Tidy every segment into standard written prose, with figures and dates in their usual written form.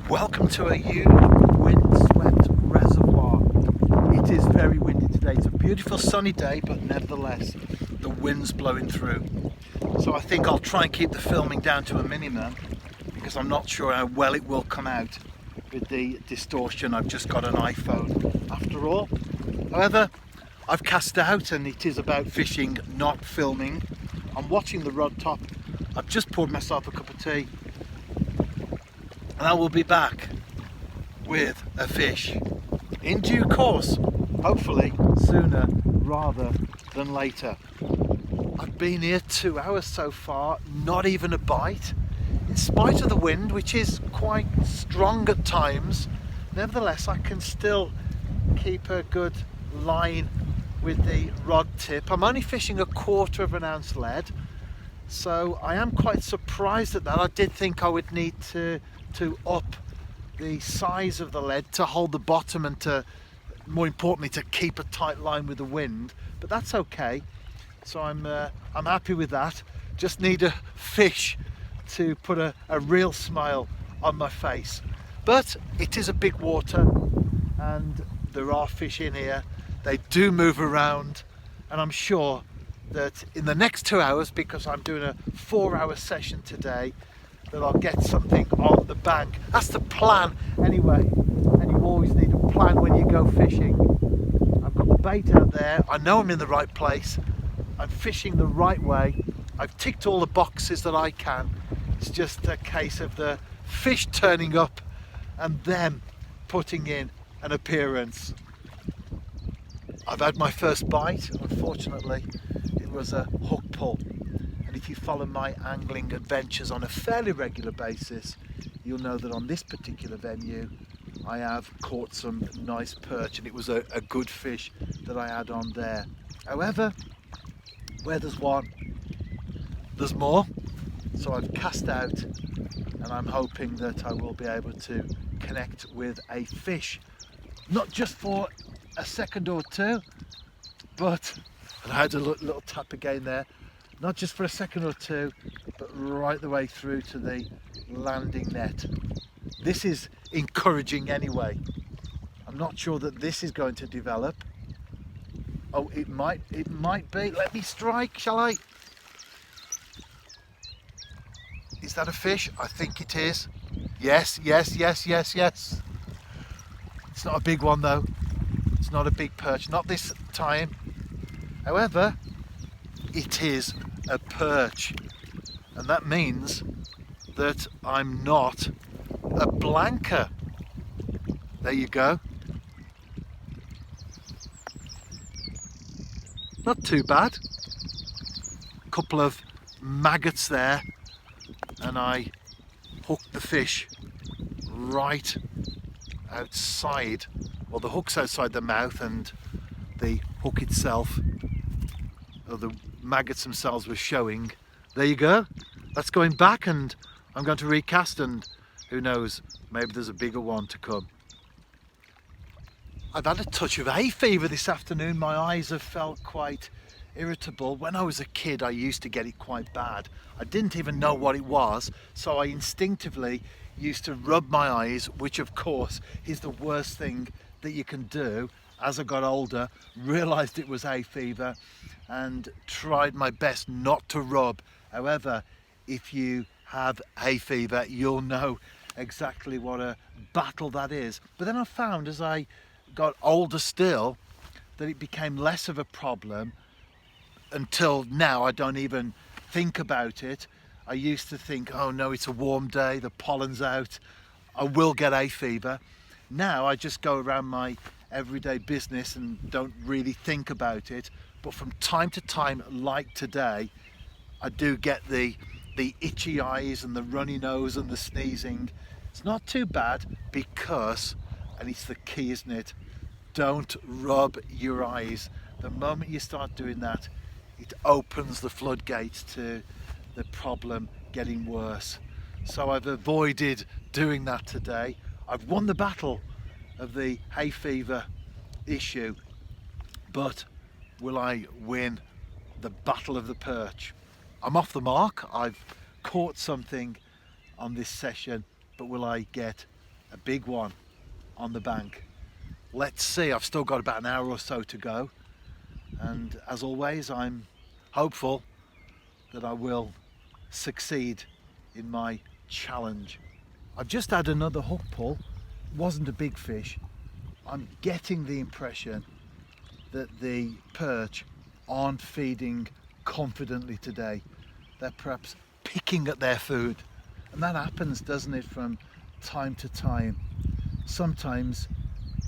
Welcome to a huge windswept reservoir. It is very windy today. It's a beautiful sunny day, but nevertheless the wind's blowing through. So I think I'll try and keep the filming down to a minimum because I'm not sure how well it will come out with the distortion. I've just got an iPhone after all. However, I've cast out and it is about fishing, not filming. I'm watching the rod top. I've just poured myself a cup of tea. And I will be back with a fish in due course, hopefully sooner rather than later. I've been here 2 hours so far, not even a bite. In spite of the wind, which is quite strong at times, nevertheless I can still keep a good line with the rod tip. I'm only fishing 1/4 ounce lead, so I am quite surprised at that. I did think I would need to up the size of the lead to hold the bottom and to, more importantly, to keep a tight line with the wind, but that's okay. So I'm happy with that. Just need a fish to put a real smile on my face. But it is a big water and there are fish in here. They do move around, and I'm sure that in the next 2 hours, because I'm doing a 4-hour session today, that I'll get something on the bank. That's the plan anyway, and you always need a plan when you go fishing. I've got the bait out there, I know I'm in the right place, I'm fishing the right way, I've ticked all the boxes that I can. It's just a case of the fish turning up and them putting in an appearance. I've had my first bite. Unfortunately it was a hook pull. And if you follow my angling adventures on a fairly regular basis, you'll know that on this particular venue I have caught some nice perch, and it was a good fish that I had on there. However, where there's one, there's more. So I've cast out and I'm hoping that I will be able to connect with a fish, not just for a second or two, but, and I had a little tap again there, not just for a second or two, but right the way through to the landing net. This is encouraging anyway. I'm not sure that this is going to develop. Oh, it might be. Let me strike, shall I? Is that a fish? I think it is. Yes. It's not a big one though. It's not a big perch, not this time. However, it is a perch, and that means that I'm not a blanker. There you go. Not too bad. A couple of maggots there, and I hooked the fish right outside. Well, the hook's outside the mouth, and the hook itself, or the maggots themselves, were showing. There you go. That's going back, and I'm going to recast, and who knows, maybe there's a bigger one to come. I've had a touch of hay fever this afternoon. My eyes have felt quite irritable. When I was a kid, I used to get it quite bad. I didn't even know what it was, so I instinctively used to rub my eyes, which of course is the worst thing that you can do. As I got older, realised it was hay fever and tried my best not to rub. However, if you have hay fever, you'll know exactly what a battle that is. But then I found as I got older still that it became less of a problem. Until now, I don't even think about it. I used to think, oh no, it's a warm day, the pollen's out, I will get hay fever. Now I just go around my everyday business and don't really think about it. But from time to time, like today, I do get the itchy eyes and the runny nose and the sneezing. It's not too bad because, and it's the key, isn't it? Don't rub your eyes. The moment you start doing that, it opens the floodgates to the problem getting worse. So I've avoided doing that today. I've won the battle of the hay fever issue, but will I win the battle of the perch? I'm off the mark. I've caught something on this session, but will I get a big one on the bank. Let's see, I've still got about an hour or so to go, and as always I'm hopeful that I will succeed in my challenge. I've just had another hook pull. It wasn't a big fish. I'm getting the impression that the perch aren't feeding confidently today. They're perhaps picking at their food, and that happens, doesn't it, from time to time. Sometimes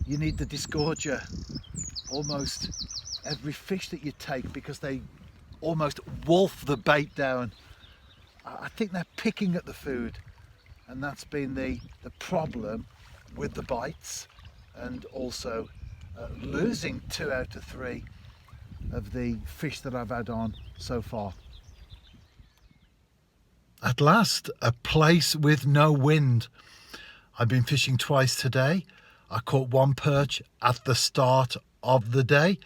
you need the disgorger almost every fish that you take, because they almost wolf the bait down. I think they're picking at the food, and that's been the problem with the bites, and also losing 2 out of 3 of the fish that I've had on so far. At last, a place with no wind. I've been fishing twice today. I caught one perch at the start of the day,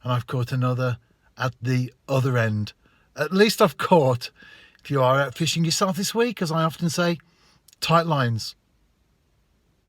and I've caught another at the other end. At least I've caught. If you are out fishing yourself this week, as I often say, tight lines.